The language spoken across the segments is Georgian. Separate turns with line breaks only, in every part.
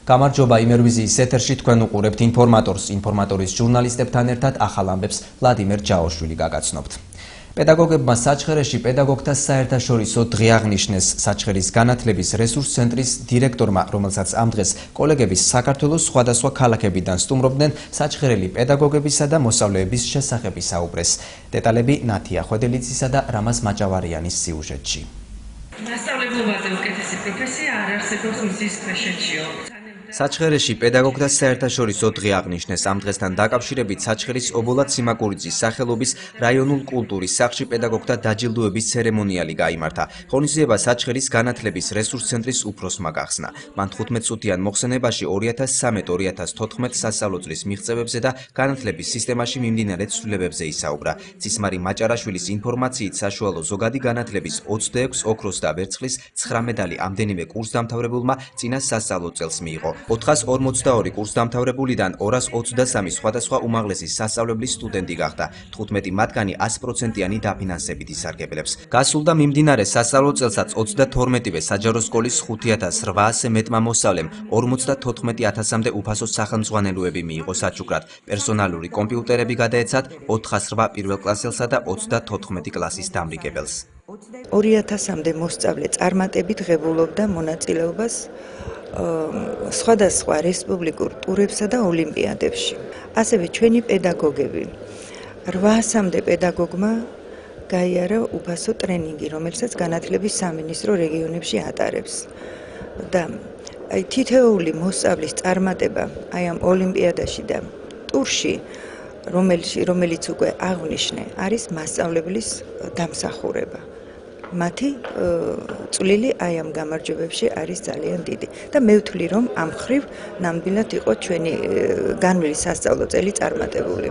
გამარჯობა იმერვიზიის ეთერში თქვენ უყურებთ ინფორმატორის ჟურნალისტებთან ერთად ახალ ამბებს ვლადიმერ ჯაოშვილი გაგაცნობთ. პედაგოგებმა საჩხერეში პედაგოგთა საერთაშორისო დღე აღნიშნეს. საჩხერის განათლების რესურს ცენტრის დირექტორმა, რომელსაც ამ დღეს კოლეგების საქართველოს სხვადასხვა ქალაქებიდან სტუმრობდნენ, საჩხერელი პედაგოგებისა და მოსწავლეების შესახებ ისაუბრეს. დეტალები ნათია ხვედელიძისა და რამაზ მაჭავარიანის სიუჟეტში.
მასწავლებლებაზე უკეთესი პროფესია არ არსებობს მზის ქვეშეთშიო.
საჩხერეში პედაგოგთა საერთაშორისო დღე აღნიშნეს. ამ დღესთან დაკავშირებით საჩხერის ობოლატ სიმაკურიძის სახელობის რაიონულ კულტურის სახლში პედაგოგთა დაჯილდოების ცერემონიალი გაიმართა. ღონისძიება საჩხერის განათლების რესურს ცენტრის უფროსმა გახსნა. მან 15 წუთიან მოხსენებაში 2013-2014 სასწავლო წლის მიღწევებზე და განათლების სისტემაში მიმდინარე ცვლილებებზე ისაუბრა. ცისმარი მაჭარაშვილის ინფორმაციით, საშუალო ზოგადი განათლების 26 ოქროს და ვერცხლის 9 მედალი ამდენივე კურსდამთავრებულმა წინა სასწავლო წელს მიიღო. 442 კურსდამთავრებულიდან 223 სხვადასხვა უმაღლესი სასწავლებლის სტუდენტი გახდა. 15 მათგანი 100%-იანი დაფინანსებით ისარგებლებს. გასულ და მიმდინარე სასწავლო წელსაც 32-ვე საჯარო სკოლის 5800 მეტმა მოსწავლემ 54,000-მდე უფასო სახელმძღვანელოები მიიღო საჩუქრად. პერსონალური კომპიუტერები გადაეცათ 408 პირველკლასელსა და 34 კლასის დამრიგებელს.
2000-მდე მოსწავლე წარმატებით ღებულობდა მონაწილეობას სხვადასხვა რესპუბლიკურ ტურებსა და ოლიმპიადებში. ასევე ჩვენი პედაგოგები 800-მდე პედაგოგმა გაიარა უფასო ტრენინგი, რომელსაც განათლების სამინისტრო რეგიონებში ატარებს. და თითოეული მოსწავლის წარმატება აი ამ ოლიმპიადაში და ტურში, რომელიც უკვე აღნიშნე, არის მასწავლებლის დამსახურება. მათი წვლილი აი ამ გამარჯვებებში არის ძალიან დიდი და მე ვთვლი, რომ ამ ხრივ ნამდვილად იყო ჩვენი განვლილი სასწავლო წელი წარმატებული.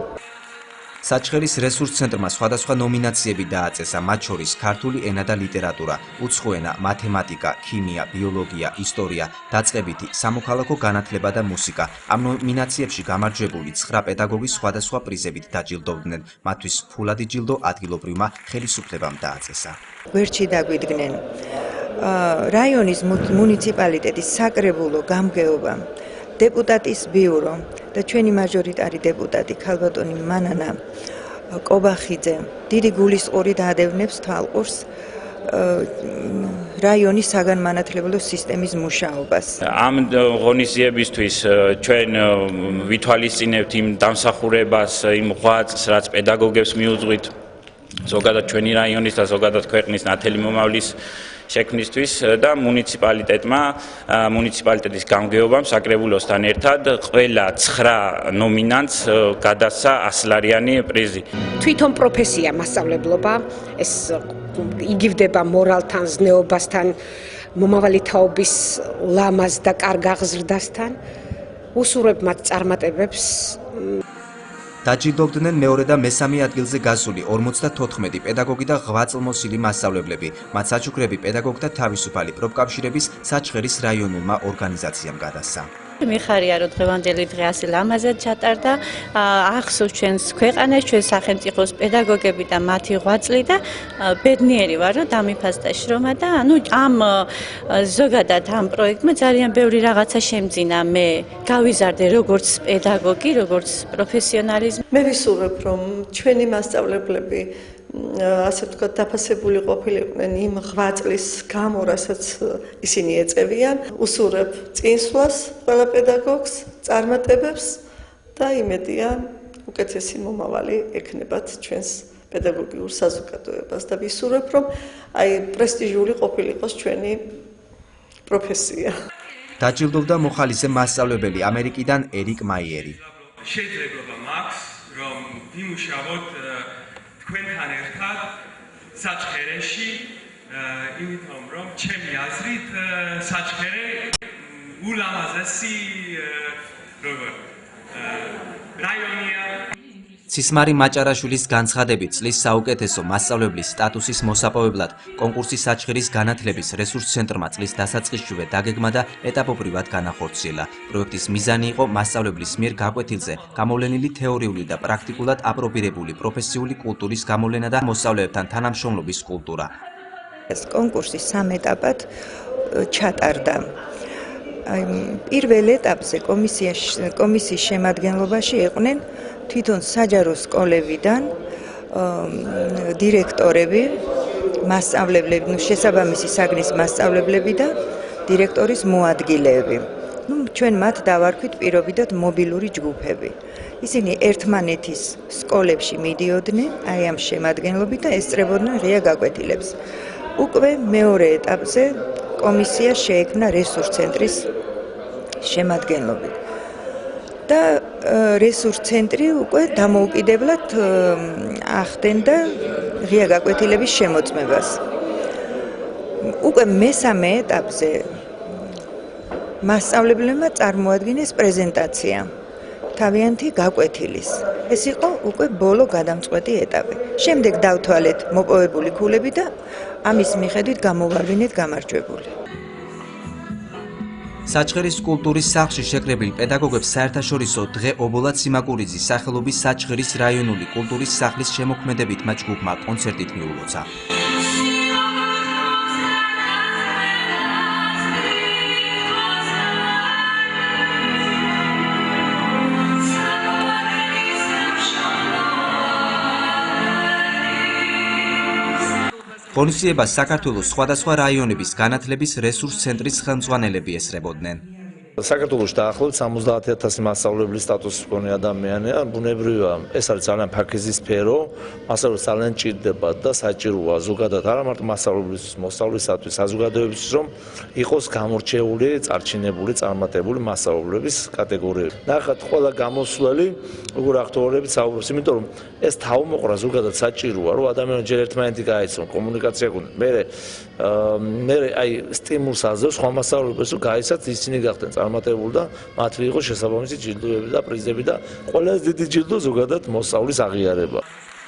საჩხერის რესურს ცენტრმა სხვადასხვა ნომინაციები დააწესა, მათ შორის ქართული ენა და ლიტერატურა, უცხო ენა, მათემატიკა, ქიმია, ბიოლოგია, ისტორია, დაწყებითი, სამოქალაქო განათლება და მუსიკა. ამ ნომინაციებში გამარჯვებული 9 პედაგოგი სხვადასხვა პრიზებით დაჯილდოვდნენ. მათთვის ფულადი ჯილდო ადგილობრივმა ხელისუფლებამ დააწესა.
გვერდში დაგვიდგნენ რაიონის მუნიციპალიტეტის საკრებულო გამგეობა, დეპუტატის ბიურო და ჩვენი მაჟორიტარი დეპუტატი ქალბატონი მანანა კობახიძე დიდი გულისწყრით ადევნებს თვალყურს რაიონის საგანმანათლებლო სისტემის მუშაობას.
ამ ღონისძიებისთვის ჩვენ ვითვალისწინებთ იმ დამსახურებას, იმ ღვაწლს, რაც პედაგოგებს მიუძღვით ზოგადად ჩვენი რაიონის და ზოგადად ქვეყნის ნათელი მომავლის შექმნისთვის და მუნიციპალიტეტის გამგეობამ საკრებულოსთან ერთად ყველა 9 ნომინანტს გადასცა 100-ლარიანი პრიზი.
თვითონ პროფესია მასწავლებლობა, ეს იგივდება მორალთან, ზნეობასთან, მომავალი თაობის ლამაზ და კარგ აღზრდასთან. უსურვებ მათ წარმატებებს.
დაჯილდოვდნენ მეორე და მესამე ადგილზე გასული 54 პედაგოგი და ღვაწლმოსილი მასწავლებლები. მათ საჩუქრები პედაგოგთა თავისუფალი პროფკავშირების საჩხერის რაიონულმა ორგანიზაციამ გადასცა.
მიხარია, რომ დღევანდელი დღე ასე ლამაზად ჩატარდა. ახსოვს ჩვენს ქვეყანას, ჩვენს სახელმწიფოს პედაგოგები და მათი ღვაწლი და ბედნიერი ვარ, რომ დამიფასდა შრომა და ამ ზოგადად ამ პროექტმა ძალიან ბევრი რაღაცა შემძინა. მე გავიზარდე როგორც პედაგოგი, როგორც პროფესიონალიზმი.
მე ვისურვებ, რომ ჩვენი მასწავლებლები ასე ვთქვათ, დაფასებული ყოფილიყვნენ იმ ღვაწლის გამო, რასაც ისინი ეწევიან. უსურვებ წინსვლას ყველა პედაგოგს, წარმატებებს და იმედია უკეთესი მომავალი ექნებათ ჩვენს პედაგოგიურ საზოგადოებას და ვისურვებ, რომ აი პრესტიჟული ყოფილიყოს ჩვენი პროფესია.
დაჯილდოვდა მოხალისე მასწავლებელი ამერიკიდან ერიკ მაიერი.
შეიძლება მაქვს, რომ ვიმუშაოთ თქვენთან ერთად საჩხერეში, იმიტომ რომ ჩემი აზრით საჩხერე ულამაზესი რაიონია.
ცისმარი მაჭარაშვილის განცხადებით, წლის საუკეთესო მასწავლებლის სტატუსის მოსაპოვებლად კონკურსის საჩხერის განათლების რესურს ცენტრმა წლის დასაწყისშივე დაგეგმა და ეტაპობრივად განახორციელა. პროექტის მიზანი იყო მასწავლებლის მიერ გაკვეთილზე გამოვლენილი თეორიული და პრაქტიკულად აპრობირებული პროფესიული კულტურის გამოვლენა და მოსწავლეებთან თანამშრომლობის კულტურა.
ეს კონკურსი 3 ეტაპად ჩატარდა. პირველ ეტაპზე კომისიის შემადგენლობაში იყვნენ თვითონ საჯარო სკოლებიდან დირექტორები, მასწავლებლები, შესაბამისი საგნის მასწავლებლები და დირექტორის მოადგილეები. ჩვენ მათ დავარქვით პირობითად მობილური ჯგუფები. ისინი ერთმანეთის სკოლებში მიდიოდნენ, აი ამ შემადგენლობით და ესწრებოდნენ ღია გაკვეთილებს. უკვე მეორე ეტაპზე კომისია შეექმნა რესურს ცენტრის შემადგენლობით. და რესურს ცენტრი უკვე დამოუკიდებლად ახდენდა ღია გაკვეთილების შემოწმებას. უკვე მესამე ეტაპზე მასწავლებლებმა წარმოადგინეს პრეზენტაცია თავიანთი გაკვეთილის. ეს იყო უკვე ბოლო გადამწყვეტი ეტაპი. შემდეგ დავთვალეთ მოპოვებული ქულები და ამის მიხედვით გამოვარვინეთ გამარჯვებული.
საჩხერის კულტურის სახლში შეკრებილ პედაგოგებს საერთაშორისო დღე ობოლატ სიმაკურიძის სახელობის საჩხერის რაიონული კულტურის სახლის შემოქმედებითმა ჯგუფმა კონცერტით მიულოცა. ღონისძიებას საქართველოს სხვადასხვა რაიონების განათლების რესურს ცენტრის ხელმძღვანელები ესწრებოდნენ.
საქართველოში დაახლოებით 70,000 მასწავლებლის სტატუსის მქონე ადამიანია, ბუნებრივია, ეს არის ძალიან ფაქიზის სფერო, მასწავლებლებს ძალიან ჭირდება და საჭიროა ზოგადად არა მარტო მასწავლებლის მოსწავლისათვის, საზოგადოებისთვის, რომ იყოს გამორჩეული, წარჩინებული, წარმატებული მასწავლებლების კატეგორიები. ნახეთ, ყველა გამოსვლელი, როგორ აქტუალურებით საუბრობს, იმიტომ რომ ეს თავმოყრა ზოგადად საჭიროა, რომ ადამიანები ჯერ ერთმანეთი გაიცნონ, კომუნიკაცია გქონდეს. მე აი სტიმულს აძლევს სხვა მასწავლებლებს, რომ გაიცათ ისინი გახდნენ წარმატებული და მათ მიიღოს შესაბამისი ჯილდოები და პრიზები და ყველაზე დიდი ჯილდო ზოგადად მოსწავლის აღიარება.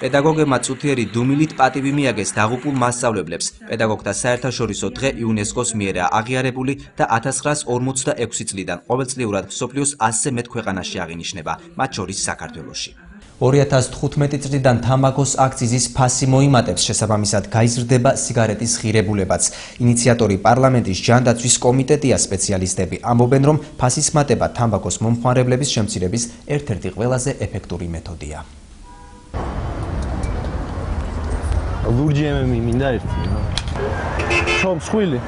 პედაგოგებმა წუთიერი დუმილით პატივი მიაგეს დაღუპულ მასწავლებლებს. პედაგოგთა საერთაშორისო დღე იუნესკოს მიერაა აღიარებული და 1946 წლიდან ყოველწლიურად მსოფლიოს 100-ზე მეტ ქვეყანაში აღინიშნება, მათ შორის საქართველოში. 2015 წლიდან თამბაქოს აქციზის ფასი მოიმატებს, შესაბამისად გაიზრდება სიგარეტის ღირებულებაც. ინიციატორი პარლამენტის ჯანდაცვის კომიტეტია, სპეციალისტები ამბობენ, რომ ფასის მატება თამბაქოს მომხმარებლების შემცირების ერთ-ერთი ყველაზე ეფექტური მეთოდია.
ლურჯი ემემი მინდა ერთი. შომ სხვილი.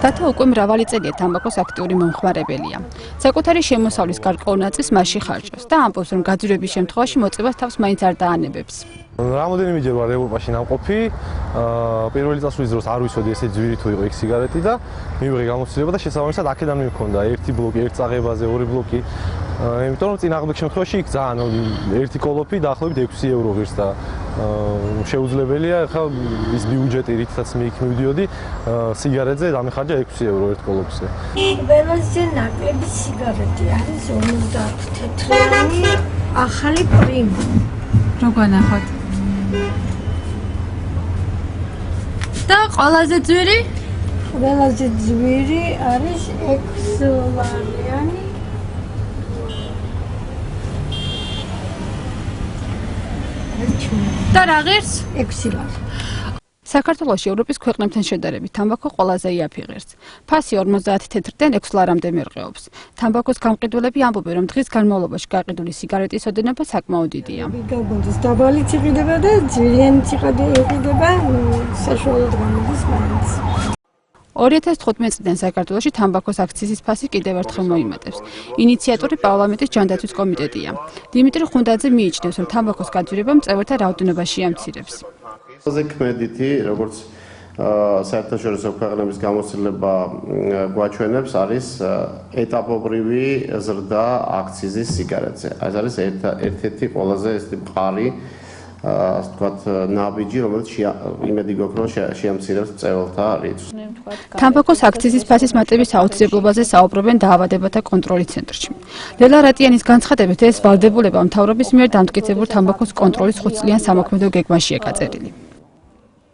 დათა უკვე მრავალი წელია თამბაქოს აქტიური მომხმარებელია. საკუთარი შემოსავლის გარკვეულ ნაწილს მასში ხარჯავს და ამბობს, რომ გაძვირების შემთხვევაში მოწებას თავს მაინც არ დაანებებს.
რამოდენიმეჯერ ვარ ევროპაში ნამყოფი, პირველი წასვლის დროს არ ვიცოდი ესე ძვირი თუ იყო იქ სიგარეტი და მივიღე გამოცდილება და შესაბამისად აქედან მივქონდა ერთი ბლოკი, ერთ წაღებაზე, ორი ბლოკი. იმიტომ რომ წინააღმდეგ შემთხვევაში იქ ძალიან ერთი კოლოფი დაახლოებით 6 ევრო ღირს და შეუძლებელია ხა ის ბიუჯეტი რითაც მე იქ მივდიოდი სიგარეტზე დამეხარჯა 6 ევრო ერთ კოლოფზე.
ყველაზე ნაკლები სიგარეტი არის 50 თეთრიანი ახალი პრიმ.
როგორ ნახოთ? და ყველაზე ძვირი?
ყველაზე ძვირი არის 6 ლარიანი.
და რა ღირს?
6 ლარი.
საქართველოში ევროპის ქვეყნებთან შედარებით თამბაქო ყველაზე იაფი ღირს. ფასი 50 თეთრიდან 6 ლარამდე მერყეობს. თამბაქოს გამყიდველები ამბობენ, რომ დღის განმავლობაში გაყიდული სიგარეტის ოდენობა საკმაოდ დიდია.
გაგონდეს დაბალიც იყიდება და ძვირიანიც იყიდება, საშუალოდ გამოდის მაინც.
2015 წლიდან საქართველოში თამბაქოს აქციზის ფასი კიდევ ერთხელ მოიმატებს. ინიციატორი პარლამენტის ჯანდაცვის კომიტეტია. დიმიტრი ხუნდაძე მიიჩნევს, რომ თამბაქოს გაძვირება მწვერვალთა რაოდენობაში ამცირებს.
ზეკმედითი, როგორც საერთაშორისო ქვეყნების გამოცდილება გვაჩვენებს, არის ეტაპობრივი ზრდა აქციზის სიგარეტზე. ეს არის ერთ-ერთი ყველაზე მყარი ასე ვთქვათ, ნაბიჯი, რომელიც იმედი გვაქვს, რომ შეამცირებს მწვერვალთა რიცხვს.
თამბაქოს აქციზის ფასის მატების აუცილებლობაზე საუბრობენ დაავადებათა კონტროლის ცენტრში. ლელა რატიანის განცხადებით, ეს ვალდებულება მთავრობის მიერ დამტკიცებულ თამბაქოს კონტროლის 5 წლიან სამოქმედო გეგმაშია გაწერილი.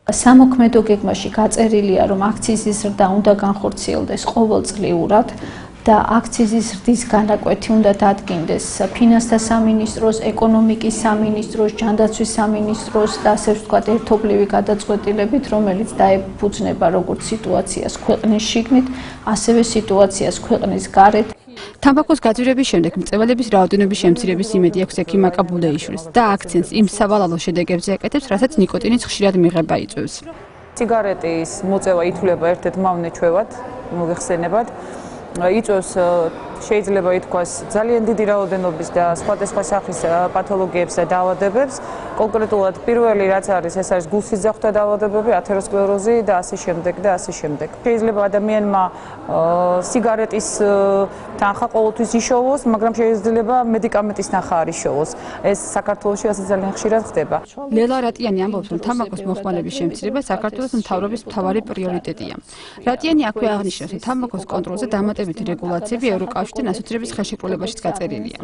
სამოქმედო გეგმაში გაწერილია, რომ აქციზის ზრდა უნდა განხორციელდეს ყოველწლიურად და აქციზის ზრდის განაკვეთი უნდა დადგინდეს ფინანსთა სამინისტროს, ეკონომიკის სამინისტროს, ჯანდაცვის სამინისტროს და ასე ვთქვათ ერთობლივი გადაწყვეტილებით, რომელიც დაეფუძნება როგორც სიტუაციას ქვეყნის შიგნით, ასევე სიტუაციას ქვეყნის გარეთ.
თამბაქოს გაძვირების შემდეგ მწვერვალების რაოდენობის შემცირების იმედი აქვს ექიმ აკაბულეიშვილს და აქცენტს იმ სავალალო შედეგებზე აკეთებს, რასაც ნიკოტინის ხშირად მიღება იწვევს.
სიგარეტის მოწევა ითვლება ერთ-ერთ მავნე-ჩვევად, მოგეხსენებათ. იწვევს შეიძლება ითქვას ძალიან დიდი რაოდენობის და სხვადასხვა სახის პათოლოგიებს და დაავადებებს. კონკრეტულად პირველი რაც არის, ეს არის გულსიძახთა დაავადებები, ათეროსკლეროზი და ასე შემდეგ და ასე შემდეგ. შეიძლება ადამიანმა სიგარეტის თანხა ყოველთვის იშოვოს, მაგრამ შეიძლება მედიკამენტის თანხა არ იშოვოს. ეს საქართველოში ასე ძალიან ხშირად ხდება.
ლელა რატიანი ამბობს, რომ თამბაქოს მოხმარების შემცირება საქართველოს მთავრობის მთავარი პრიორიტეტია. რატიანი აქვე აღნიშნავს, რომ თამბაქოს კონტროლზე დამატებითი რეგულაციები ევროკავშირთან ასოცირების ხელშეკრულებაშიც გაწერილია.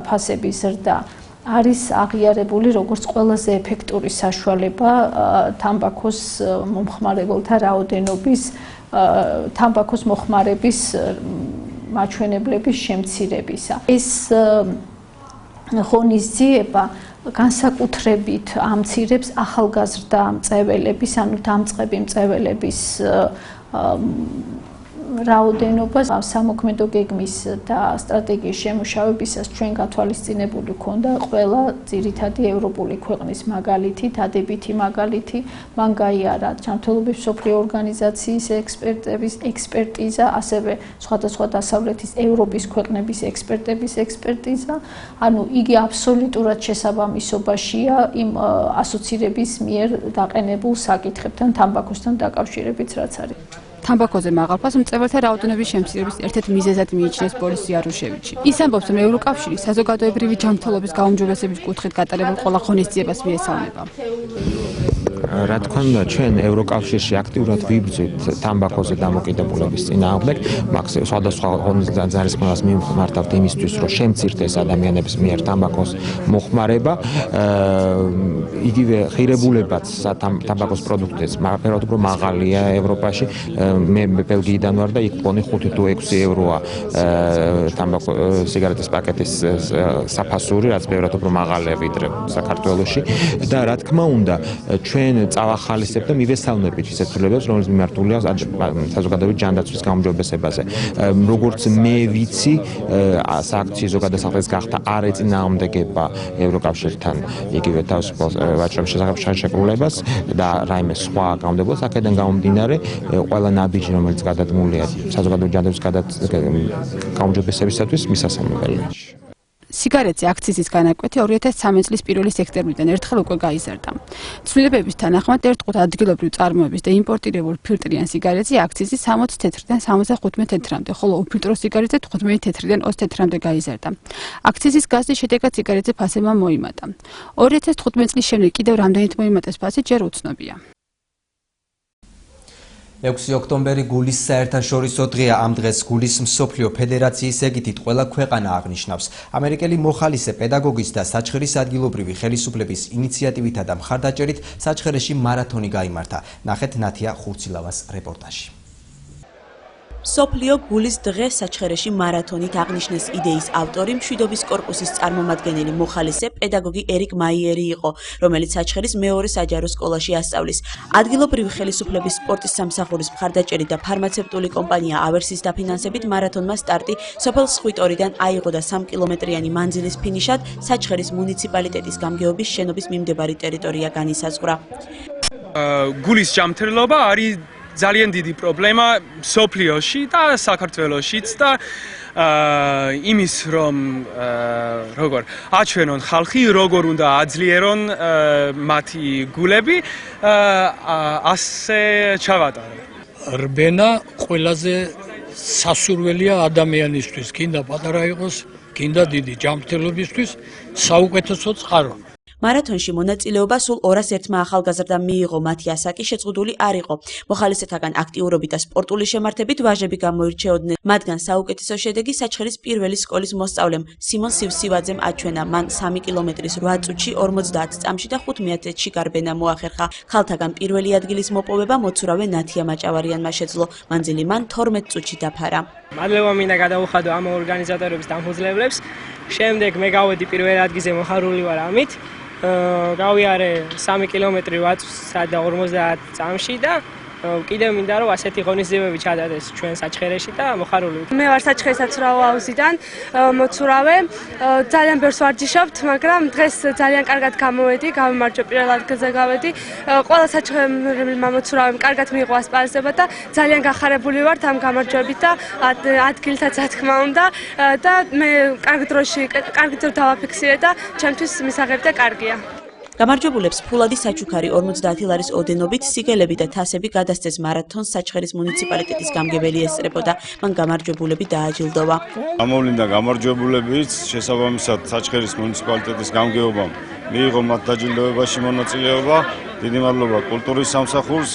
ფასების ზრდა არის აღიარებული როგორც ყველაზე ეფექტური საშუალება თამბაქოს მომხმარებელთა რაოდენობის, თამბაქოს მოხმარების მაჩვენებლების შემცირებისა. ეს ღონისძიება განსაკუთრებით ამცირებს ახალგაზრდა მწვერვალების, ანუ დამწყები მწვერვალების რაოდენობას. სამოქმედო გეგმის და სტრატეგიის შემუშავებისას ჩვენ გათვალისწინებული ქონდა ყველა ძირითადი ევროპული ქვეყნის მაგალითი, დადებითი მაგალითი. მან გაიარა ჯანმრთელობის მსოფლიო ორგანიზაციის ექსპერტების ექსპერტიზა, ასევე სხვადასხვა დასავლეთის ევროპის ქვეყნების ექსპერტების ექსპერტიზა. ანუ იგი აბსოლუტურად შესაბამისობაშია იმ ასოცირების მიერ დაყენებულ საკითხებთან, თამბაქოსთან დაკავშირებით, რაც არის.
თამბაქოზე მაღალფას მწვერვალთა რაოდენობის შემცირების ერთ-ერთ მიზეზად მიიჩნევს ბორის იარუშევიჩი. ის ამბობს, რომ ევროკავშირი საზოგადოებრივი ჯანმრთელობის გაუმჯობესების კუთხით გატარებულ ყველა ღონისძიებას მიესალმება.
რა თქმა უნდა, ჩვენ ევროკავშირში აქტიურად ვიბრძვით თამბაქოზე დამოკიდებულების წინააღმდეგ, სხვადასხვა ძალისხმევას მიმართავთ იმისთვის, რომ შემცირდეს ადამიანების მიერ თამბაქოს მოხმარება. იგივე ღირებულებაც თამბაქოს პროდუქტებს მაგალითად უფრო მაღალია ევროპაში. მე ბელგიიდან ვარ და იქ პონი 5 თუ 6 ევროა თამბაქო სიგარეტის პაკეტის საფასური, რაც ბევრად უფრო მაღალია ვიდრე საქართველოში. და რა თქმა უნდა, ჩვენ წავახალისებ და მივესალმებით ისეთ ცვლილებებს, რომელიც მიმართულია საზოგადოებრივი ჯანდაცვის გაუმჯობესებაზე. როგორც მე ვიცი, სააქციო გადასახადის გახდა არ ეწინააღმდეგება ევროკავშირთან იგივე თავისუფალ ვაჭრობის შესახებ შეკრულებას და რაიმე სხვა გამონდებას. აქედან გამომდინარე, ყველა ნაბიჯი, რომელიც გადადგმულია საზოგადოებრივი ჯანდაცვის გაუმჯობესებისათვის, მისასალმებელია.
სიგარეტზე აქციზის განაკვეთი 2013 წლის 1 სექტემბრიდან ერთხელ უკვე გაიზარდა. ცვლილებების თანახმად ერთ-ყუთ ადგილობრივ წარმოების და იმპორტირებულ ფილტრიან სიგარეტზე აქციზი 60 თეთრიდან 75 თეთრამდე, ხოლო უფილტრო სიგარეტზე 15 თეთრიდან 20 თეთრამდე გაიზარდა. აქციზის გაზის შედეგად სიგარეტზე ფასებმა მოიმატა. 2015 წლის შემდეგ კიდევ რამდენით მოიმატეს ფასი ჯერ უცნობია.
6 ოქტომბერი გულის საერთაშორისო დღეა. ამ დღეს გულის მსოფლიო ფედერაციის ეგიდით ყველა ქვეყანა აღნიშნავს. ამერიკელი მოხალისე პედაგოგის და საჩხერის ადგილობრივი ხელისუფლების ინიციატივითა და მხარდაჭერით საჩხერეში მარათონი გაიმართა. ნახეთ ნათია ხურცილავას რეპორტაჟი.
მსოფლიო გულის დღე საჩხერეში მარათონით აღნიშნეს იდეის ავტორი მშვიდობის კორპუსის წარმომადგენელი მოხალისე პედაგოგი ერიკ მაიერი იყო, რომელიც საჩხერის მეორე საჯარო სკოლაში ასწავლის. ადგილობრივი ხელისუფლების სპორტის სამსახურის მხარდაჭერით და ფარმაცევტული კომპანია ავერსის დაფინანსებით მარათონმა სტარტი სოფელ სხვიტორიდან აიღო და 3 კილომეტრიანი მანძილის ფინიშად საჩხერის მუნიციპალიტეტის გამგეობის შენობის მიმდებარი ტერიტორია განისაზღვრა.
გულის ჯანმრთელობა არის ძალიან დიდი პრობლემა სოფლიოში და საქართველოშიც და იმის რომ როგორ აჩვენონ ხალხი, როგორ უნდა აძლიერონ მათი გულები, ასე ჩავატარებ.
რბენა ყველაზე სასურველია ადამიანისთვის, კიდე პატარა იყოს, კიდე დიდი ჯანმრთელობისთვის საუკეთესო წყარო.
მარათონში მონაწილეობა სულ 201-მა ახალგაზრდამ მიიღო, მათი ასაკი შეწყვეტილი არ იყო. მოხალისეთაგან აქტიურობით და სპორტული შემართებით ვაჟები გამოირჩეოდნენ. მათგან საუკეთესო შედეგი საჩხერის პირველი სკოლის მოსწავლემ სიმონ სივსივაძემ აჩვენა. მან 3 კილომეტრის 8 წუთში 50 წამში და 5/10-ში გარბენა მოახერხა. ქალთაგან პირველი ადგილის მოპოვება მოცურავე ნათია მაჭავარიანმა შეძლო. მანძილი მან 12 წუთში დაფარა.
მადლობა მინდა გადავუხადო ამ ორგანიზატორების დამფუძნებლებს. შემდეგ მე გავედი პირველ ადგილზე, მოხარული ვარ ამით. გავიარე 3 კილომეტრი 8 წუთსა და 50 წამში და კიდევ მინდა რომ ასეთი ღონისძიებები ჩადარდეს ჩვენ საჩხერეში და მოხარული ვარ.
მე ვარ საჩხერის საცურაო აუზიდან, მოცურავე. ძალიან ბევრს ვარჯიშობთ, მაგრამ დღეს ძალიან კარგად გამოვედი, გამომარჯვე პირველ ადგილზე გავედი. ყველა საჩხერმა მოცურავემ კარგად მიიღო ასპარეზობა და ძალიან გახარებული ვართ ამ გამარჯვებით და ადგილთაც რა თქმა უნდა და მე კარგ დროში დავაფიქსირე და ჩემთვის მისაღები და კარგია.
გამარჯვებულებს ფულადი საჩუქარი 50 ლარის ოდენობით სიგელები და თასები გადასცეს მარათონს საჩხერის მუნიციპალიტეტის გამგებელი ესწრებოდა. მან გამარჯვებულები დააჯილდოვა.
გამოვლინდა გამარჯვებულებიც, შესაბამისად საჩხერის მუნიციპალიტეტის გამგეობამ მიიღო მათ დაჯილდოებაში მონაწილეობა. დიდი მადლობა კულტურის სამსახურს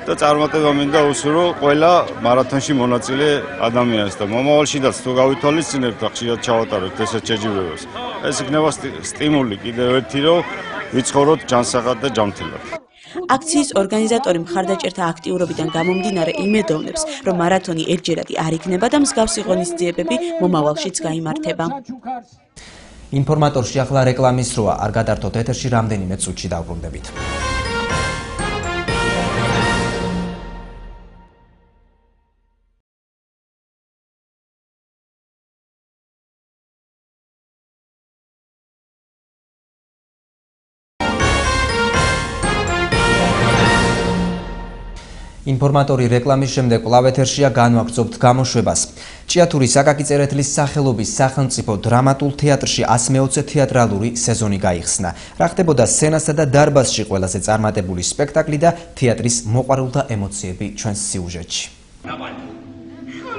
და წარმატება მინდა უსურო ყველა მარათონში მონაწილე ადამიანს და მომავალშიდაც თუ გავითვალისწინებთ და ხშირად ჩავატარებთ ესეთ შეჯიბრებას. ეს იქნება სტიმული კიდევ ერთი რომ ვიცხოვროთ ჯანსაღად და ჯანმრთელად.
აქციის ორგანიზატორი მხარდაჭერთა აქტიურობიდან გამომდინარე იმედოვნებს, რომ მარათონი ერთჯერადი არ იქნება და მსგავსი ღონისძიებები მომავალშიც გაიმართება.
ინფორმატორში ახლა რეკლამის სროა, არ გადართოთ ეთერში რამდენიმე წუთში დავბრუნდებით. ინფორმატორი რეკლამის შემდეგ კვლავ ეთერშია, განვაგრძობთ გამოშვებას. ჭიათურის აკაკი წერეთლის სახელობის სახელმწიფო დრამატულ თეატრში 120 თეატრალური სეზონი გაიხსნა. რა ხდებოდა სცენასა და დარბაზში ყველაზე წარმატებული სპექტაკლი და თეატრის მოყვარულთა ემოციები ჩვენს სიუჟეტში.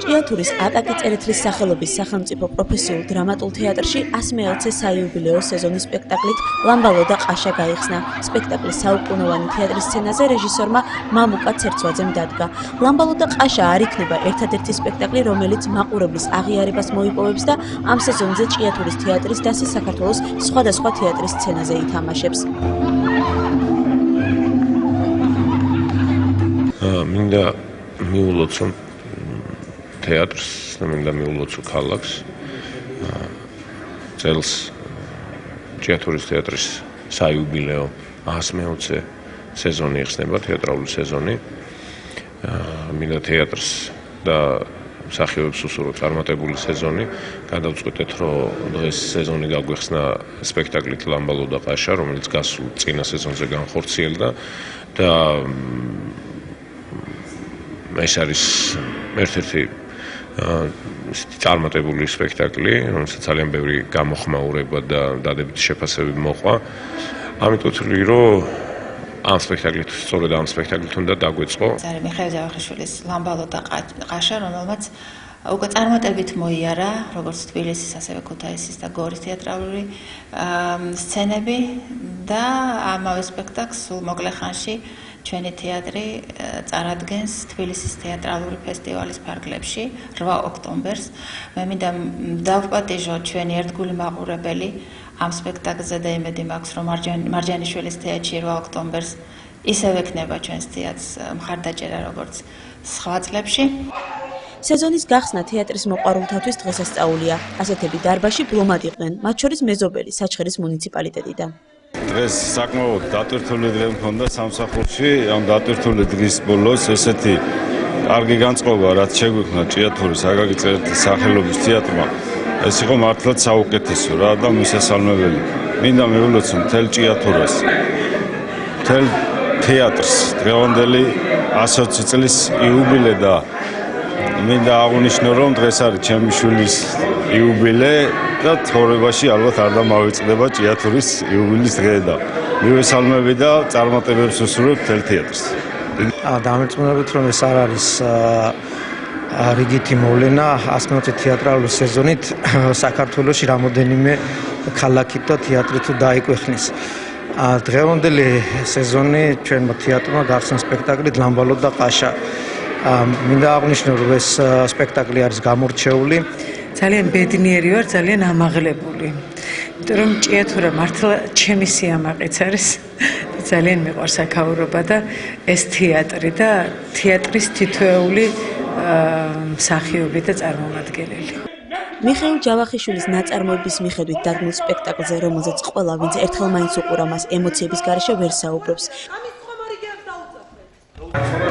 ჭიათურის აკაკი წერეთლის სახელობის სახელმწიფო პროფესიულ დრამატულ თეატრში 120 საიუბილეო სეზონის სპექტაკლით ლამბალო და ყაშა გაიხსნა. სპექტაკლის საუკუნოვანი თეატრის სცენაზე რეჟისორმა მამუკა ცერცვაძემ დადგა. ლამბალო და ყაშა არ იქნება ერთადერთი სპექტაკლი, რომელიც მაყურებლის აღიარებას მოიპოვებს და ამ სეზონზე ჭიათურის თეატრის დასი საქართველოს სხვადასხვა თეატრის სცენაზე ითამაშებს.
მინდა მიულოცო თეატრს და მინდა მიულოცო ქალაქს. წელს ჭიათურის თეატრის საიუბილეო 120 სეზონი იხსნება, თეატრალური სეზონი. მინდა თეატრს და მსახიობებს უსურო წარმატებული სეზონი. გადავწყვეტეთ, რომ დღეს სეზონი გაგვეხსნა სპექტაკლით ლამბალო და ყაშა, რომელიც გასულ წინა სეზონზე განხორციელდა და ეს არის ერთ-ერთი წარმატებული სპექტაკლი, რომელსაც ძალიან ბევრი გამოხმაურება და დადებითი შეფასებები მოყვა. ამიტომ ვთვლი, რომ ამ სპექტაკლით, სწორედ ამ სპექტაკლით უნდა დაგვეწყო.
ზარი მიხეილ ჯავახიშვილის ლამბალო და ყაშა, რომელმაც უკვე წარმატებით მოიარა, როგორც თბილისის, ასევე ქუთაისის და გორის თეატრალური სცენები და ამავე სპექტაკლს სულ მოკლე ხანში ჩვენი თეატრი წარადგენს თბილისის თეატრალური ფესტივალის ფარგლებში 8 ოქტომბერს. მე მინდა დავპატიჟო ჩვენი ერთგული მაყურებელი ამ სპექტაკლზე და იმედი მაქვს, რომ მარჯანიშვილის თეატრში 8 ოქტომბერს ისევ ექნება ჩვენს თეატრს მხარდაჭერა როგორც სხვა წლებში.
სეზონის გახსნა თეატრის მოყვარულთათვის დღესასწაულია. ასეთები დარბაზში ბლომად იყვნენ, მათ შორის მეზობელი საჩხერის მუნიციპალიტეტიდან.
დღეს საკმაოდ დატვირთული დღე მქონდა სამსახურში. ამ დატვირთული დღის ბოლოს ესეთი კარგი განწყობა, რაც შეგვიქმნა ჭიათურის აკაკი წერეთლის სახელობის თეატრმა, ეს იყო მართლაც საუკეთესო რა და მისასალმებელი. მინდა მიულოცო მთელ ჭიათურას, მთელ თეატრს დღევანდელი 120 წლის იუბილე და მინდა აღნიშნო, რომ დღეს არის ჩემი შვილის იუბილე და ცხოვრებაში ალბათ არ დამავიწყდება ჭიათურის იუბილის დღე და მივესალმები და წარმატებებს უსურვებ მთელ თეატრს.
დამერწმუნებით, რომ ეს არ არის
რიგითი მოვლენა 120 თეატრალური სეზონით საქართველოში რამოდენიმე ქალაქით და თეატრით თუ დაიკვეხნეს. დღევანდელი სეზონი ჩვენმა თეატრმა გახსნა სპექტაკლით ლამბალო და ყაშა. მინდა აღვნიშნო, რომ ეს სპექტაკლი არის გამორჩეული.
ძალიან ბედნიერი ვარ, ძალიან ამაღლებული. იმიტომ რომ ჭიათურა მართლა ჩემი სიამაყეც არის. ძალიან მიყვარს აქაურობა და ეს თეატრი და თეატრის თითოეული მსახიობი და წარმომადგენელი.
მიხეილ ჯავახიშვილის ნაწარმოების მიხედვით დადგმულ სპექტაკლზე, რომელზეც ყველა, ვინც ერთხელ მაინც უყურა მას, ემოციების გარეშე ვერ საუბრობს.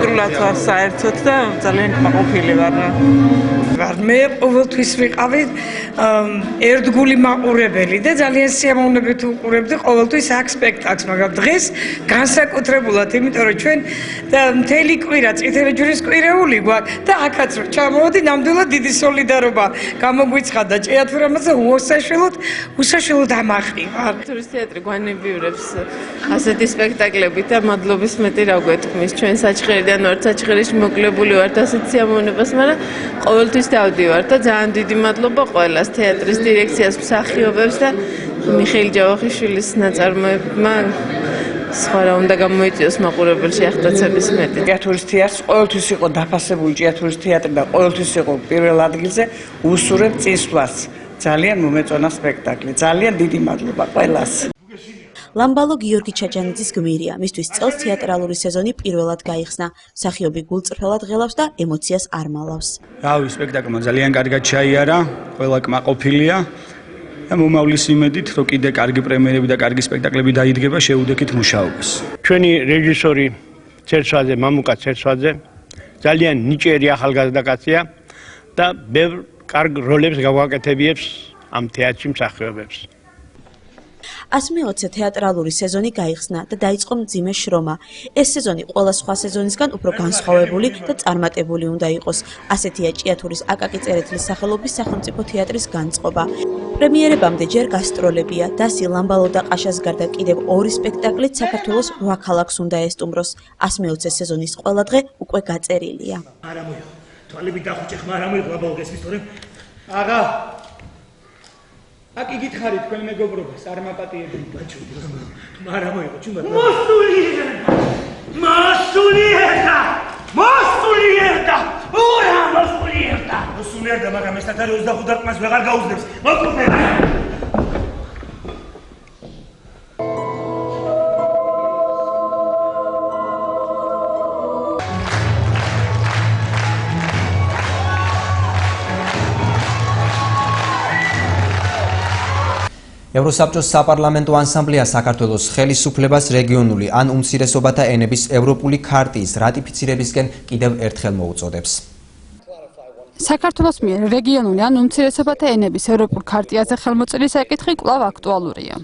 პირველად ვარ საერთოდ და ძალიან კმაყოფილი ვარ.
მე ყოველთვის ვიყავი ერთგული მაყურებელი და ძალიან სიამოვნებით უყურებდი ყოველთვის აქ სპექტაკლს, მაგრამ დღეს განსაკუთრებულად, იმიტომ რომ ჩვენ მთელი კვირა წითელი ჯვრის კვირეული გვაქვს და აქაც რომ ჩამოვედი, ნამდვილად დიდი სოლიდარობა გამოგვიცხადა ჭიათურამაზე უსაშვილოდ ამაყივარ.
თურის თეატრი გვანებიურებს ასეთი სპექტაკლებით და მადლობის მეტი რა გვეთქმის. ჩვენ საჩხერიდან ვართ, საჩხერში მოკლებული ვართ ასეთ სიამოვნებას, მაგრამ ყოველთვის დავდივართ და ძალიან დიდი მადლობა ყველას, თეატრის დირექციას, მსახიობებს და მიხეილ ჯავახიშვილის ნაწარმოებმა სხვა რა უნდა გამოიწვიოს მაყურებელში აღტაცების მეტი.
ჭიათურის თეატრს ყოველთვის იყო დაფასებული ჭიათურის თეატრი და ყოველთვის იყო პირველ ადგილზე უსურვებ წინსვლას. ძალიან მომეწონა სპექტაკლი. ძალიან დიდი მადლობა ყველას.
ლამბალო გიორგი ჩაჯანიძის გმირია. მისთვის წელს თეატრალური სეზონი პირველად გაიხსნა. მსახიობი გულწრფელად ღელავს და ემოციას არ მალავს.
რავი, სპექტაკლმა ძალიან კარგად ჩაიარა, ყველა კმაყოფილია და მომავლის იმედით, რომ კიდე კარგი პრემიერები და კარგი სპექტაკლები დაიდგება, შეუდექით მუშაობას.
ჩვენი რეჟისორი ცერცვაძე, მამუკა ცერცვაძე ძალიან ნიჭიერი ახალგაზრდა კაცია და ბევრ კარგ როლებს გავაკეთებიებს ამ თეატრში მსახიობებს.
120 თეატრალური სეზონი გაიხსნა და დაიწყო მძიმე შრომა. ეს სეზონი ყველა სხვა სეზონისგან უფრო განსხვავებული და წარმატებული უნდა იყოს. ასეთია ჭიათურის აკაკი წერეთლის სახელობის სახელმწიფო თეატრის განწყობა. პრემიერებამდე ჯერ გასტროლებია. დასი ლამბალო და ყაშას გარდა კიდევ 2 სპექტაკლით საქართველოს 8 ქალაქს უნდა ესტუმროს. 120 სეზონის ყველა დღე უკვე გაწერილია.
არა მოიღო. თვალები დახუჭე, ხმა არა მოიღო აბალგესმის თორემ. აღა აკი გითხარი თქვენ მეგობრობას არ მაპატიებინი ბაჭუდი მაგრამ მოიღო ჩუმად მოსულიერდა ურა მოსულიერდა მაგრამ ეს თათარი 25 დაკმას ვეღარ გაუძლებს მოკლე
ევროსაბჭოს საპარლამენტო ასამბლეა საქართველოს ხელისუფლებას რეგიონული ან უმცირესობათა ენების ევროპული ქარტიის რატიფიცირებისკენ კიდევ ერთხელ მოუწოდებს.
საქართველოს მიერ რეგიონული ან უმცირესობათა ენების ევროპულ ქარტიაზე ხელმოწერის საკითხი კვლავ აქტუალურია.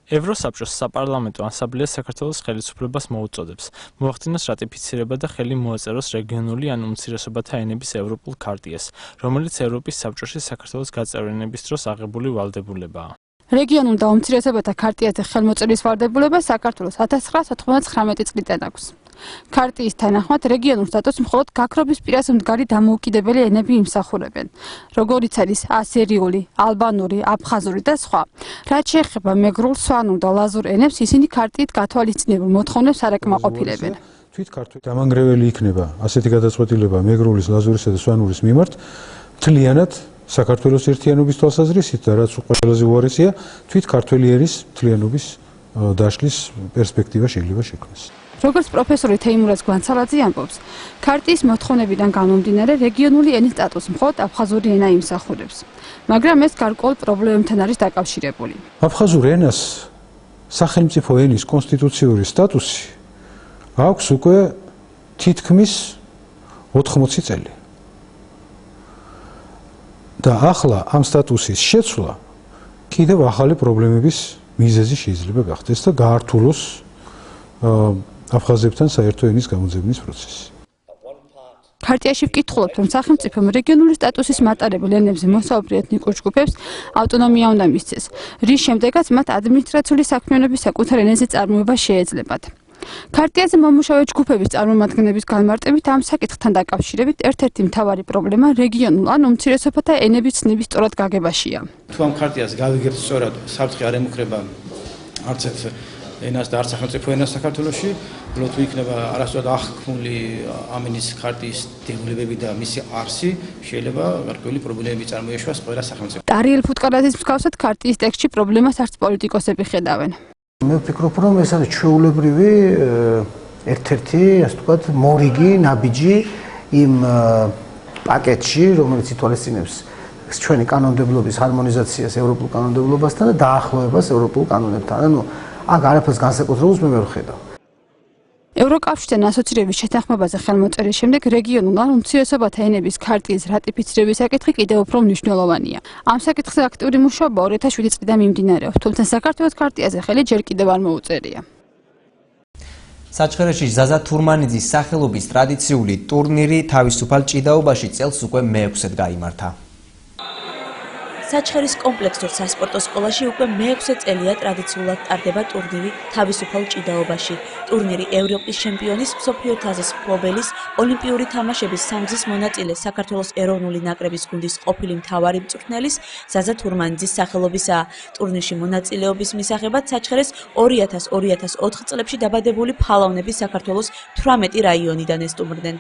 ევროსაბჭოს საპარლამენტო ასამბლეა საქართველოს ხელისუფლებას მოუწოდებს მოახდინოს რატიფიცირება და ხელი მოაწეროს რეგიონული ან უმცირესობათა ენების ევროპულ ქარტიას, რომელიც ევროპის საბჭოში საქართველოს გაწევრიანების დროს აღებული ვალდებულებაა.
რეგიონულ და უმცირესობათა ქარტიაზე ხელმოწერის ვალდებულება საქართველოს 1999 წლიდან აქვს. ქარტიის თანახმად რეგიონულ სტატუსს მხოლოდ გაქრობის პირას მდგარი დამოუკიდებელი ენები იმსახურებენ, როგორიც არის ასერიული, ალბანური, აფხაზური და სხვა. რაც შეეხება მეგრულ, სვანურ და ლაზურ ენებს, ისინი ქარტიით გათვალისწინებულ მოთხოვნებს არ აკმაყოფილებენ.
თვით ქართული დამანგრეველი იქნება ასეთი გადაწყვეტილება მეგრულის, ლაზურისა და სვანურის მიმართ მთლიანად საქართველოს ერთიანობის თვალსაზრისით და რაც ყველაზე უარესია, თვით ქართველი ერის მთლიანობის დაშლის პერსპექტივა შეიძლება შექმნას.
როგორც პროფესორი თეიმურაზ გვანცალაძე ამბობს, ქარტიის მოთხოვნებიდან გამომდინარე რეგიონული ენის სტატუსს მხოლოდ აფხაზური ენა იმსახურებს, მაგრამ ეს გარკვეულ პრობლემებთან არის დაკავშირებული.
აფხაზურ ენას სახელმწიფო ენის კონსტიტუციური სტატუსი აქვს უკვე თითქმის 80 წელი. და ახლა ამ სტატუსის შეცვლა კიდევ ახალი პრობლემების მიზეზი შეიძლება გახდეს და გაართულოს აფხაზებთან საერთო ენის გამოძებნის პროცესი.
ქარტიაში ვკითხულობთ, რომ სახელმწიფომ რეგიონული სტატუსის მატარებელ ენებზე მოსაუბრე ეთნიკურ ჯგუფებს ავტონომია უნდა მისცეს, რის შემდეგაც მათ ადმინისტრაციული საქმიანობის საკუთარ ენაზე წარმოება შეეძლებათ. ქარტიაზე მომუშავე ჯგუფების წარმომადგენლების განმარტებით ამ საკითხთან დაკავშირებით ერთ-ერთი მთავარი პრობლემა რეგიონულ ან უმცირესობათა ენების ცნების სწორად გაგებაშია.
თუ ამ ქარტიას გავიგებთ სწორად, საფრთხე არ ემუქრება არც ერთ ენას და არც სახელმწიფო ენას საქართველოში, უბრალოდ თუ იქნება არასწორად აღქმული ამ ენის ქარტიის დებულებები და მისი არსი, შეიძლება გარკვეული პრობლემები წარმოეშვას ყველა სახელმწიფო.
ტარიელ ფუტკარაძის მსგავსად ქარტიის ტექსტში პრობლემას არც პოლიტიკოსები ხედავენ.
მე ვფიქრობ, რომ ეს არის ჩვეულებრივი ერთ-ერთი, ასე ვთქვათ, მორიგი ნაბიჯი იმ პაკეტში, რომელიც ითვალისწინებს ჩვენი კანონმდებლობის ჰარმონიზაციას ევროპულ კანონმდებლობასთან და დაახლოებას ევროპულ კანონებთან. ანუ აქ არაფერს განსაკუთრებულს მე ვერ ვხედავ.
ევროკავშირთან ასოცირების შეთანხმებაზე ხელმოწერის შემდეგ რეგიონულ ან უმცირესობათა ენების ქარტიის რატიფიცირების საკითხი კიდევ უფრო მნიშვნელოვანია. ამ საკითხზე აქტიური მუშაობა 2007 წლიდან მიმდინარეობს, თუმცა საქართველოს ქარტიაზე ხელი ჯერ კიდევ არ მოუწერია.
საჩხერეში ზაზა თურმანიძის სახელობის ტრადიციული ტურნირი თავისუფალ ჭიდაობაში წელს უკვე მე-6-ად გაიმართა.
საჩხერის კომპლექსურ სასპორტო სკოლაში უკვე მე-6 წელია ტრადიციულად ტარდება ტურნირი თავისუფალ ჭიდაობაში. ტურნირი ევროპის ჩემპიონის, მსოფლიო თასის მფლობელის, ოლიმპიური თამაშების სამგზის მონაწილე საქართველოს ეროვნული ნაკრების გუნდის ყოფილი მთავარი მწვრთნელის ზაზა თურმანიძის სახელობისაა. ტურნირში მონაწილეობის მისაღებად საჩხერეს 2000-2004 წლებში დაბადებული ფალავნები საქართველოს 18 რაიონიდან ესტუმრდნენ.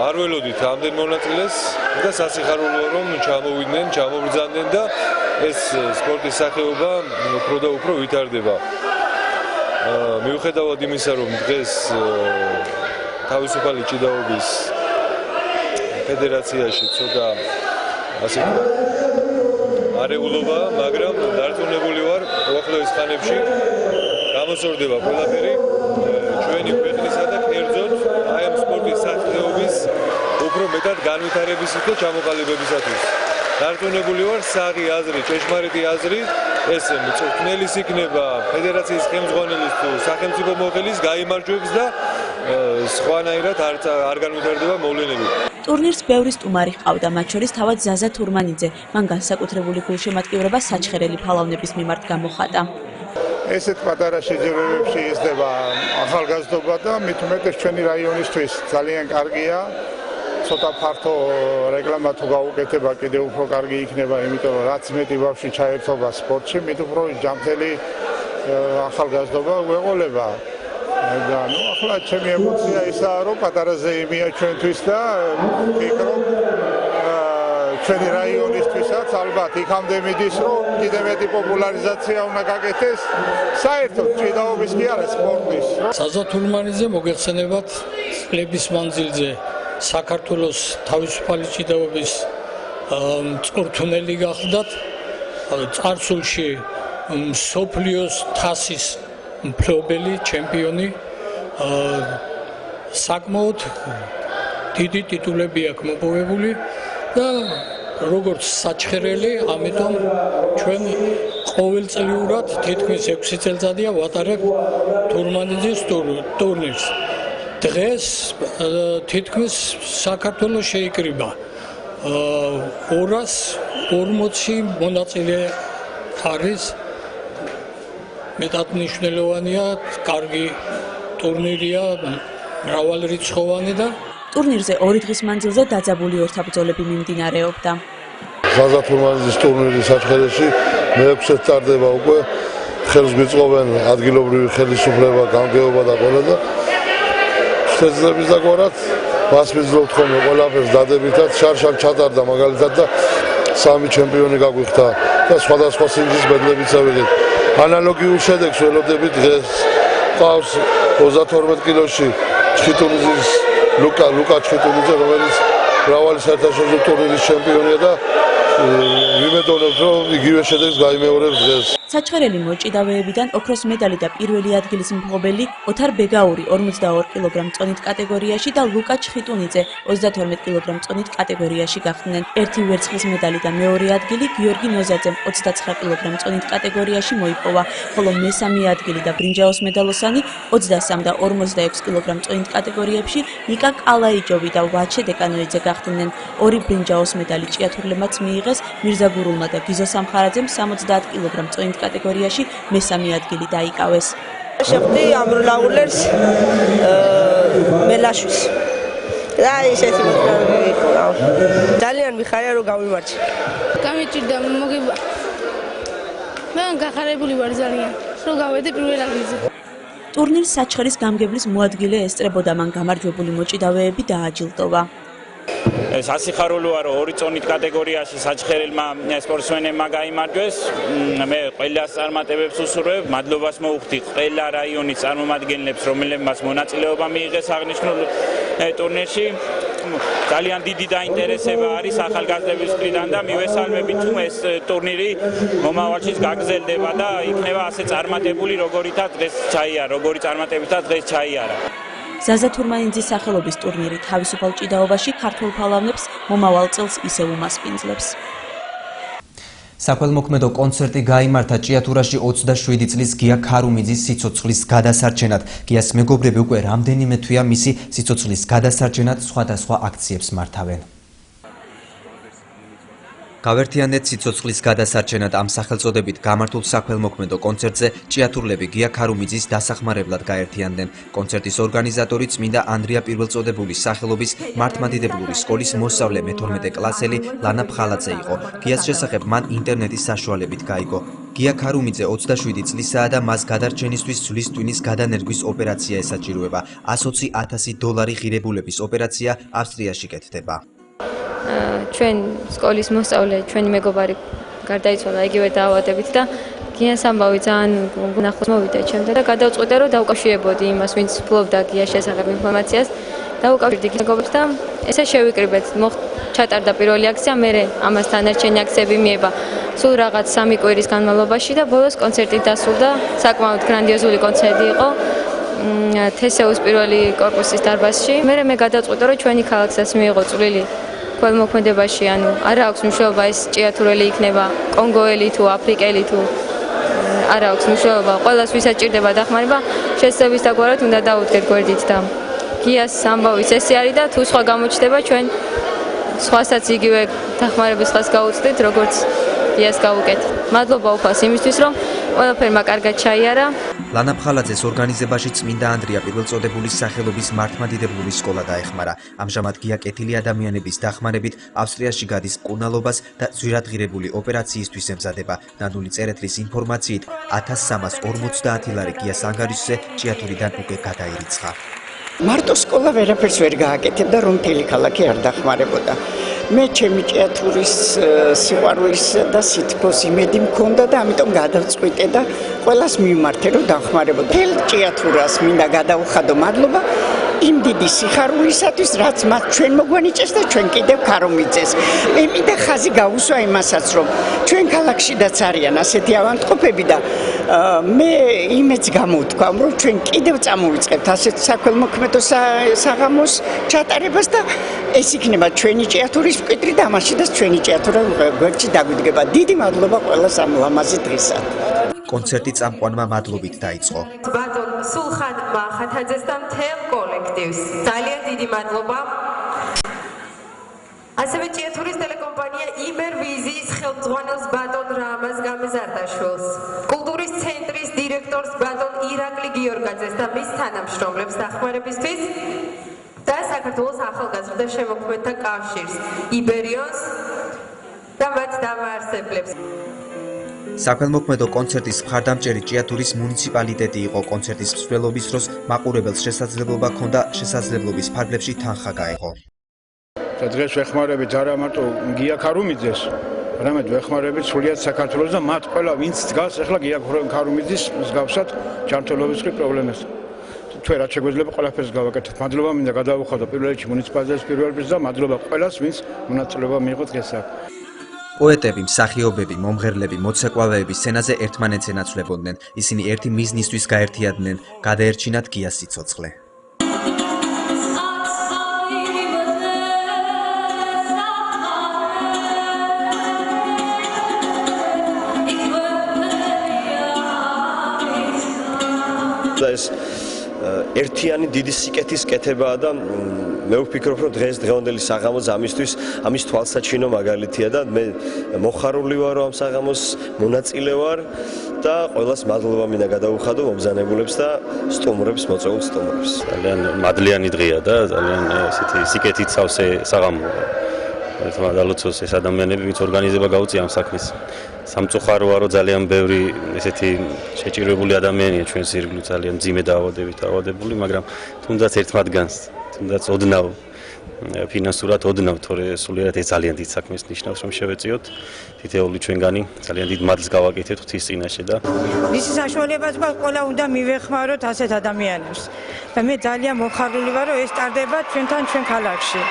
არ ველოდით ამდენ მონაწილეს და სასიხარულოა რომ ჩამოვიდნენ, ჩამობრძანდნენ და ეს სპორტის სახეობა უფრო და უფრო ვითარდება. მიუხედავად იმისა, რომ დღეს თავისუფალი ჭიდაობის ფედერაციაში ცოტა ასე არეულობა, მაგრამ დარწმუნებული ვარ, უახლოეს ხანებში გამოსორდება ყველაფერი ჩვენი ქვეყნისა და კერძოდ აი ამ სპორტის სახეობის უფრო მეტად განვითარებისა და ჩამოყალიბებისათვის. დარწმუნებული ვარ, საღი აზრი, ჭეშმარიტი აზრი, ეს მწვრთნელის იქნება, ფედერაციის ხელმძღვანელის თუ სახელმწიფო მოხელის გაიმარჯვებს და სხვანაირად არ განვითარდება მოვლენები.
ტურნირს ბევრი სტუმარი ჰყავდა, მათ შორის თავად ზაზა თურმანიძე. მან განსაკუთრებული გულშემატკივრება საჩხერელი ფალავნების მიმართ გამოხატა.
ესეთ პატარა შეჯიბრებებში იზრდება ახალგაზრდობა და მით უმეტეს ჩვენი რაიონისთვის ძალიან კარგია. ცოტა ფართო რეკლამა თუ გაუკეთება, კიდევ უფრო კარგი იქნება, იმიტომ რომ რაც მეტი ბავშვი ჩაერთობა სპორტში, მით უფრო ჯანმრთელი ახალგაზრდობა გვეყოლება. და ნუ ახლა ჩემი ემოცია ისაა, რომ პატარაზე იმია ჩვენთვის და ვფიქრობ ჩვენი რაიონისთვისაც ალბათ იქამდე მიდის, რომ კიდევ მეტი პოპულარიზაცია უნდა გაკეთდეს საერთოდ ჭიდაობის კი არა სპორტის.
ზაზა თურმანიძე მოგეხსენებათ წლების მანძილზე საქართველოს თავისუფალი ჭიდაობის მწვრთნელი გახლდათ. წარსულში მსოფლიოს თასის მფლობელი, ჩემპიონი. საკმაოდ დიდი ტიტულები აქვს მოპოვებული და როგორც საჩხერელი, ამიტომ ჩვენ ყოველწლიურად თითქმის 6 წელიწადია ვატარებ თურმანიძის ტურნირს. დღეს თითქმის საქართველოს შეიკრიბა 240 მონაწილე არის. მეტად მნიშვნელოვანია, კარგი ტურნირია, მრავალრიცხოვანი და
ტურნირზე 2 დღის მანძილზე დაძაბული ორთაბრძოლები მიმდინარეობდა.
ზაზა თურმანიძის ტურნირი საჩხერეში მე-6-ად ტარდება უკვე. ხელს გვიწყობენ ადგილობრივი ხელისუფლება, გამგეობა და ყველა და შეძლებს დაგვარად მას ვიძლევთ ხოლმე ყველაფერს დადებითად. შარშან ჩატარდა მაგალითად და 3 ჩემპიონი გაგვიხდა და სხვადასხვა სინჯის მედლებიც ავიღეთ. ანალოგიურ შედეგს ველოდებით დღეს. ყავს 32 კილოში ჩხიტუნიძის ლუკა ჩხიტუნიძე, რომელიც მრავალი საერთაშორისო ტურნირის ჩემპიონია და ვიმედოვნებ, რომ იგივე შედეგს გაიმეორებს დღეს.
საჩხერელი მოჭიდავეებიდან ოქროს მედალი და პირველი ადგილის მფლობელი ოთარ ბეგაური 42 კილოგრამ წონით კატეგორიაში და ლუკა ჩხიტუნიძე 32 კილოგრამ წონით კატეგორიაში გახდნენ. ერთი ვერცხლის მედალი და მეორე ადგილი გიორგი ნოზაძემ 29 კილოგრამ წონით კატეგორიაში მოიპოვა, ხოლო მესამე ადგილი და ბრინჯაოს მედალოსანი 23 და 46 კილოგრამ წონით კატეგორიებში ნიკა კალაიჯოვი და ვაჩე დეკანოიძე გახდნენ. ორი ბრინჯაოს მედალი ჭიათურლებმაც მიიღეს, მირზა გურულმა და გიზო სამხარაძემ 70 კილოგრამ წონით კატეგორიაში მესამე ადგილი დაიკავეს.
შეხვდი ამბროლაულერს მელაშვის. და ისეთი მოთხოვნა იყო. ძალიან მიხარია რომ გავიმარჯვე.
გამიჭირდა მოგება. მე გახარებული ვარ ძალიან. რომ გავედე პირველ ადგილზე.
ტურნირს საჩხერის გამგებლის მოადგილე ესწრებოდა, მან გამარჯვებული მოჭიდავეები დააჯილდოვა.
სასიხარულოა რომ ორი წონით კატეგორიაში საჩხერილმა სპორტსმენებმა გაიმარჯვეს. მე ყველას წარმატებებს უსურვებ, მადლობას მოუხდი ყველა რაიონის წარმომადგენლებს, რომელებმაც მონაწილეობა მიიღეს აღნიშნულ ტურნირში. ძალიან დიდი დაინტერესება არის ახალგაზრდების მხრიდან და მივესალმებით თუ ეს ტურნირი მომავალშიც გაგრძელდება და იქნება ასე წარმატებული, როგორიც წარმატებითაც დღეს ჩაიარა.
ზაზა თურმანიძის სახელობის ტურნირი თავისუფალ ჭიდაობაში ქართულ ფალავნებს მომავალ წელს ისევ უმასპინძლებს.
საქველმოქმედო კონცერტი გაიმართა ჭიათურაში 27 წლის გია ქარუმიძის სიცოცხლის გადასარჩენად. გიას მეგობრები უკვე რამდენიმე თვეა მისი სიცოცხლის გადასარჩენად სხვადასხვა აქციებს მართავენ. გავერთიანეთ სიცოცხლის გადასარჩენად ამ სახელწოდებით გამართულ საქველმოქმედო კონცერტზე ჭიათურლები გია ქარუმიძის დასახმარებლად გაერთიანდნენ. კონცერტის ორგანიზატორი წმინდა ანდრია პირველწოდებულის სახელობის მართლმადიდებლური სკოლის მოსწავლე მე-12 კლასელი ლანა ფხალაძე იყო. გიას შესახებ მან ინტერნეტის საშუალებით გაიგო. გია ქარუმიძე 27 წლისაა და მას გადარჩენისთვის ძვლის ტვინის გადანერგვის ოპერაცია ესაჭიროება. $120,000 ღირებულების ოპერაცია ავსტრიაში კეთდება.
ჩვენ სკოლის მოსწავლე, ჩვენი მეგობარი გარდაიცვალა იგივე დაავადებით და გიას ამბავი ძალიან გუნახოს მოვიდა ჩემთან და გადავწყვიტე რომ დავუკავშირებოდი იმას, ვინც ფლობდა გიას შესახებ ინფორმაციას, დავუკავშირდი მეგობრებს და ესე შევიკრიბეთ. ჩატარდა პირველი აქცია, მე ამასთან ერთჩენი აქციები მიება სულ რაღაც 3 კვირის განმავლობაში და ბოლოს კონცერტი დასრულდა. საკმაოდ გრანდიოზული კონცერტი იყო. თესეუს პირველი კორპუსის დარბაზში. მე გადავწყვიტე რომ ჩვენი ქალაქსაც მიიღო წვლილი ქველმოქმედებაში, ანუ არა აქვს მნიშვნელობა ეს ჭიათურელი იქნება კონგოელი თუ აფრიკელი თუ არა აქვს მნიშვნელობა, ყველას ვისაც ჭირდება დახმარება, შესწევლის დაგვარად უნდა დაუდგეთ გვერდით და გიას ამბავის ესე არის და თუ სხვა გამოჩნდება ჩვენ სხვასაც იგივე დახმარების ხას გაუწვდით, როგორც გიას გავუკეთ. მადლობა უფალს იმისთვის, რომ ყველაფერმა კარგად ჩაიარა.
ლანა ფხალაძეს ორგანიზებაში წმინდა ანდრია პირველწოდებულის სახელობის მართლმადიდებლური სკოლა დაეხმარა. ამჟამად გია კეთილი ადამიანების დახმარებით ავსტრიაში გადის მკურნალობას და ძვირადღირებული ოპერაციისთვის ემზადება. ნანული წერეთლის ინფორმაციით 1340 ლარი გიას ანგარიშზე ჭიათურიდან უკვე გადაირიცხა.
მარტო სკოლა ვერაფერს ვერ გააკეთებდა, რომ მთელი ქალაქი არ დახმარებოდა. მე ჩემი ჭიათურის სიყვარულის და სითბოს იმედი მქონდა და ამიტომ გადავწყვიტე და ყველას მიმართე რომ დახმარებოდა. მთელ ჭიათურას მინდა გადაუხადო მადლობა იმ დიდი სიხარულისათვის, რაც მათ ჩვენ მოგვანიჭეს და ჩვენ კიდევ ქარუმიძეს. მე მინდა ხაზი გაუსვა იმასაც, რომ ჩვენ ქალაქშიდაც არიან ასეთი ავადმყოფები და მე იმეც გამოვთქვა, რომ ჩვენ კიდევ წამოვიწყებთ ასეთ საქველმოქმედო საღამოს ჩატარებას და ეს იქნება ჩვენი ჭიათურის მკვიდრი და ამაშიდაც ჩვენი ჭიათურა გვერდში დაგვიდგება. დიდი მადლობა ყველას ამ ლამაზი დღისა.
კონცერტი წამყვანმა მადლობით დაიწყო.
ბატონ სულხანმა ხათაძეს და მთელ კოლექტივს ძალიან დიდი მადლობა. ასევე ჭიათურის ტელეკომპანია იბერვიზიის ხელმძღვანელს ბატონ რამაზ გამეზარდაშვილს, კულტურის ცენტრის დირექტორს ბატონ ირაკლი გიორგაძეს და მის თანამშრომლებს დახმარებისთვის და საქართველოს ახალგაზრდა შემოქმედთა კავშირს, იბერიონს და მათ დამაარსებლებს.
საქველმოქმედო კონცერტის მხარდამჭერი ჭიათურის მუნიციპალიტეტი იყო. კონცერტის მსვლელობის დროს მაყურებელს შესაძლებლობა ჰქონდა შესაძლებლობის ფარგლებში თანხა გაეღო.
დღეს ვეხმარებით არა მარტო გია ქარუმიძეს, არამედ ვეხმარებით სრულიად საქართველოს და მათ ყველა ვინც დგას ახლა გია ქარუმიძის მსგავსად ჯანმრთელობის პრობლემას. ჩვენ რაც შეგვეძლება ყველაფერს გავაკეთოთ. მადლობა მინდა გადავუხადო პირველ რიგში მუნიციპალიტეტის პირველ პირს და მადლობა ყველას ვინც მონაწილეობა მიიღო დღეს აქ.
პოეტები, მსახიობები, მომღერლები, მოცეკვავეები სცენაზე ერთმანეთს ენაცვლებოდნენ. ისინი ერთი მიზნისთვის გაერთიანდნენ, გადაერჩინათ გიას სიცოცხლე.
ეს ერთიანი დიდი სიკეთის კეთებაა და მე ვფიქრობ, რომ დღევანდელი საღამოც ამის თვალსაჩინო მაგალითია და მე მოხარული ვარ, რომ ამ საღამოს მონაწილე ვარ და ყველას მადლობა მინდა გადაუხადო მომბრძანებულებს და სტუმრებს, მოწვეულ სტუმრებს.
ძალიან მადლიანი დღეა და ძალიან ესეთი სიკეთით სავსე საღამოა. ერთმა დალოცოს ეს ადამიანები, ვინც ორგანიზება გაუწია ამ საქმეს. სამწუხაროა, რომ ძალიან ბევრი ესეთი შეჭირებული ადამიანია ჩვენს ირგვლივ, ძალიან მძიმე დაავადებული, მაგრამ თუნდაც ერთ მათგანს, თუნდაც ოდნავ ფინანსურად ოდნავ, თორე სულიერად ეს ძალიან დიდ საქმეს ნიშნავს, რომ შევეწიოთ. თითოეული ჩვენგანი ძალიან დიდ მადლს გავაკეთეთ ღვთის წინაშე და
მისი საშუალებას ყველა უნდა მივეხმაროთ ასეთ ადამიანებს. და მე ძალიან მოხარული ვარ, რომ ეს ტარდება ჩვენთან ჩვენ ქალაქში.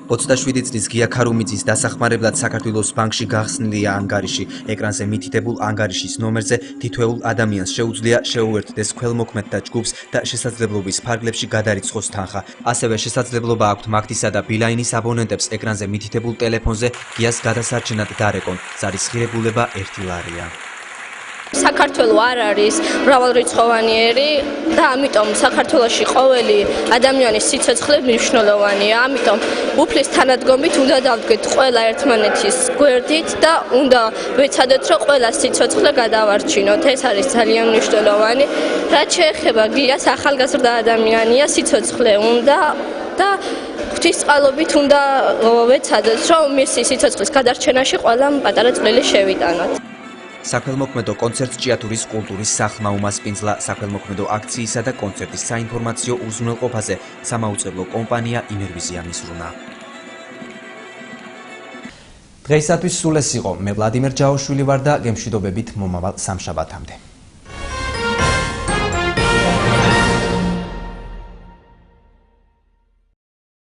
27 წლის გია ქარუმიძის დასახმარებლად საქართველოს ბანკში გახსნილია ანგარიში. ეკრანზე მითითებულ ანგარიშის ნომერზე თითოეულ ადამიანს შეუძლია შეუერთდეს ქველმოქმედთა ჯგუფს და შესაძლებლობის ფარგლებში გადარიცხოს თანხა. ასევე შესაძლებლობა აქვთ მაგთისა და ბილაინის აბონენტებს ეკრანზე მითითებულ ტელეფონზე გიას გადასარჩენად დარეკონ. ზარის ღირებულება 1 ლარია.
საქართველო არ არის მრავალრიცხოვანიერი და ამიტომ საქართველოში ყოველი ადამიანის სიცოცხლე მნიშვნელოვანია. ამიტომ უფლის თანადგომით უნდა დავდგეთ ყველა ერთმანეთის გვერდით და უნდა ვეცადოთ, რომ ყველა სიცოცხლე გადავარჩინოთ. ეს არის ძალიან მნიშვნელოვანი. რაც შეეხება გიას, ახალგაზრდა ადამიანია, სიცოცხლე უნდა და ღვთისწყალობით უნდა ვეცადოთ, რომ მისი სიცოცხლის გადარჩენაში ყველა პატარა წვლილი შევიტანოთ.
საქველმოქმედო კონცერტს ჭიათურის კულტურის სახლმა უმასპინძლა. საქველმოქმედო აქციისა და კონცერტის საინფორმაციო უზრუნველყოფაზე სამაუწყებლო კომპანია იმერვიზია მისრუნა. დღეისათვის სულ ეს იყო. მე ვლადიმერ ჯაოშვილი ვარ და გემშვიდობებით მომავალ სამშაბათამდე.